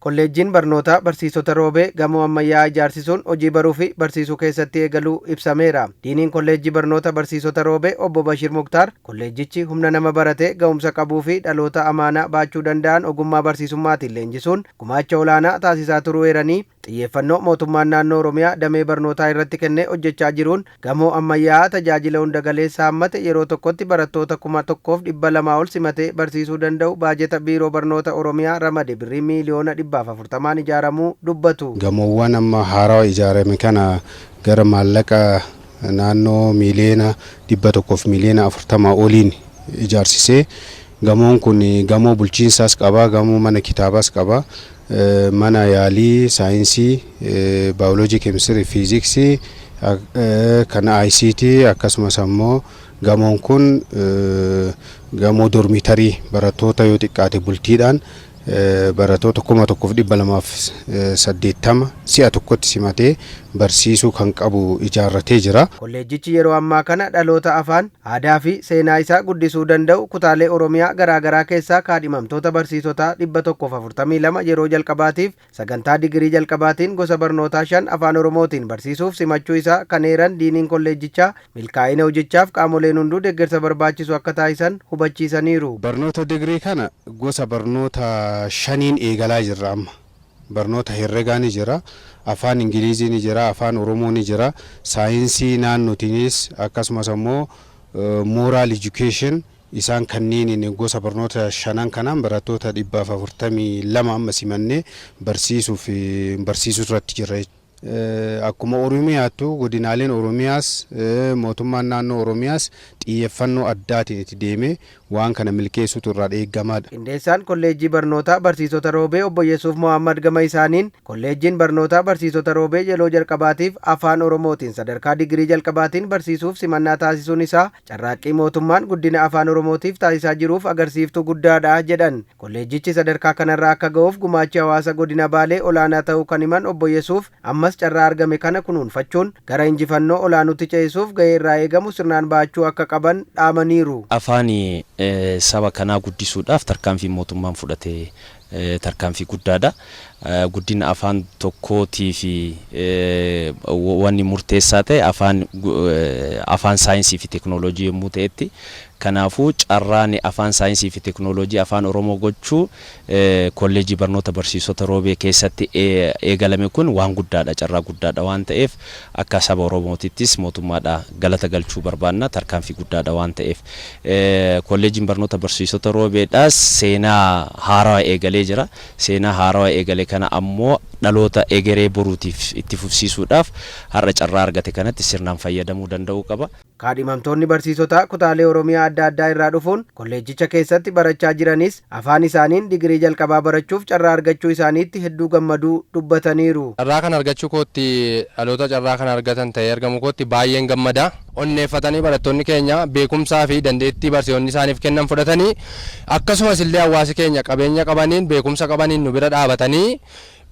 Kolleejjiin barnoota barsiisota roobee gamoo ammayyaa ijaarsisuun hojii baruu fi barsiisuu keessatti eegaluu ibsameera. Diiniin kolleejjii barnoota barsiisota roobee obbo Bashir Muktaar kolleejjichi humna nama baratee ga'umsa qabuu fi dhaloota amaanaa baachuu danda'an ogummaa barsiisummaatiin leenjisuun gumaacha olaanaa taasisaa turuu eeranii xiyyeeffannoo mootummaan naannoo Oromiyaa damee barnootaa irratti kennee hojjechaa jiruun gamoo ammayyaa tajaajila hunda galeessa hammate yeroo tokkotti barattoota 1,200 ol simatee barsiisuu danda'u baajeta biiroo barnoota Oromiyaa ramade birrii miiliyoona 440 ijaaramuu dubbatu. Gamoowwan amma haarawaa ijaarame kana gara maallaqa naannoo miiliyoona 100 miiliyoona 40 oliin ijaarsisee gamoon kun gamoo bulchiinsaas qaba, gamoo mana kitaabaas qaba. Mana yaalii saayinsii baayoloojii keemistirii fiiziksii kan ICT akkasumas ammoo gamoon kun gamoo dormitarii barattoota yoo xiqqaate bultiidhaan barattoota 1,280 si'a tokkotti simatee barsiisuu kan qabu ijaarratee jira. Kolleejjichi yeroo ammaa kana dhaloota afaan, aadaa fi seenaa isaa guddisuu danda'u kutaalee Oromiyaa garaagaraa keessaa kaadhimamtoota barsiisotaa 142 yeroo jalqabaatiif sagantaa digirii jalqabaatiin gosa barnootaa 5 afaan Oromootiin barsiisuuf simachuu isaa kan eeran diiniin kolleejjichaa milkaa'ina hojichaaf qaamoleen hunduu deeggarsa barbaachisu akka taasisan hubachiisaniiru. Barnoota digirii kana gosa barnoota 5 eegalaa jirra amma. Barnoota herregaa ni jira, afaan Ingilizii ni jira, afaan Oromoo ni jira, saayinsii naannootiinis akkasumas ammoo moral education isaan kanneen gosa barnoota 5 kanaan barattoota 442 amma simannee barsiisuu irratti jirra. Akkuma Oromiyaattu godinaaleen Oromiyaas mootummaan naannoo Oromiyaas xiyyeeffannoo addaatiin itti deemee waan kana milkeessuutu irraa eeggamaadha. Qindeessaan kolleejjii barnootaa barsiisota roobee obbo Yesuuf Mohammad gama isaaniin kolleejjiin barnootaa barsiisota roobee yeroo jalqabaatiif afaan Oromootiin sadarkaa digirii jalqabaatiin barsiisuuf simannaa taasisuun isaa carraaqqii mootummaan guddina afaan Oromootiif taasisaa jiruuf agarsiiftuu guddaadha jedhan. Kolleejjichi sadarkaa kanarraa akka ga'uuf gumaachi hawaasa godina Baalee olaanaa ta'uu kan himan obbo Yesuuf ammas carraa argame kana kunuunfachuun gara injifannoo olaanuutti ceesisuuf gahee irraa eegamu sirnaan baachuu akka qaban dhaamaniiru. Afaan saba kanaa guddisuudhaaf tarkaanfii mootummaan fudhate tarkaanfii guddaadha. Guddina afaan tokkootii fi wanni murteessaa ta'e afaan saayinsii fi teekinooloojii yommuu ta'etti kanaafuu carraan afaan saayinsii fi teekinooloojii afaan Oromoo gochuu kolleejjii barnoota barsiisota roobee keessatti eegalame kun waan guddaadha, carraa guddaadha waan ta'eef akka saba Oromootittis mootummaadha galata galchuu barbaanna, tarkaanfii guddaadha waan ta'eef kolleejjiin barnoota barsiisota roobeedhaas seenaa haarawaa eegalee jira. Seenaa haarawaa eegalee kana ammoo dhaloota egeree boruutiif itti fufsiisuudhaaf har'a carraa argate kanatti sirnaan fayyadamuu danda'uu qaba. Kaadhimamtoonni barsiisotaa kutaalee Oromiyaa adda addaa irraa dhufuun kolleejjicha keessatti barachaa jiranis afaan isaaniin digirii jalqabaa barachuuf carraa argachuu isaaniitti hedduu gammaduu dubbataniiru. Carraa kana argachuu kootti dhaloota carraa kana argatan ta'ee argamu kootti baay'een gammada. Onneeffatanii barattoonni keenya beekumsaa fi dandeettii barsiisonni isaaniif kennan fudhatanii akkasumas illee hawaasi keenya qabeenya qabaniin beekumsa qabaniin nu bira dhaabatanii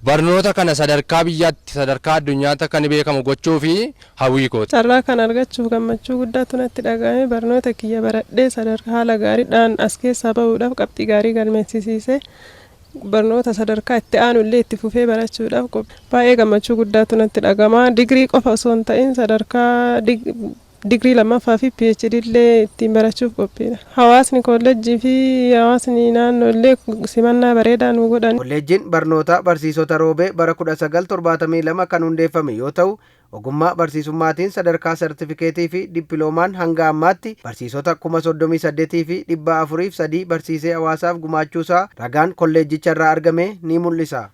barnoota kana sadarkaa biyyaatti sadarkaa addunyaatti akka beekamu gochuu fi hawwii kooti. Carraa kana argachuuf gammachuu guddaatu natti dhaga'ame. Barnoota kiyya baradhee sadarkaa haala gaariidhaan as keessaa bahuudhaaf qabxii gaarii galmeessisiise. Barnoota sadarkaa itti aanu illee itti fufee barachuudhaaf baay'ee gammachuu guddaatu natti dhaga'ama. Digirii qofa osoo hin ta'in sadarkaa digirii lammaffaa fi PhD illee ittiin barachuuf qophiidha. Hawaasni kolleejjii fi hawaasni naannoo illee simannaa bareedaa nu godhan. Kolleejjiin barnoota barsiisota roobee bara 1972 kan hundeeffame yoo ta'u ogummaa barsiisummaatiin sadarkaa sartifikeetii fi dippiloomaan hanga ammaatti barsiisota 38,403 barsiisee hawaasaaf gumaachuusaa ragaan kolleejjicharraa argame ni mul'isa.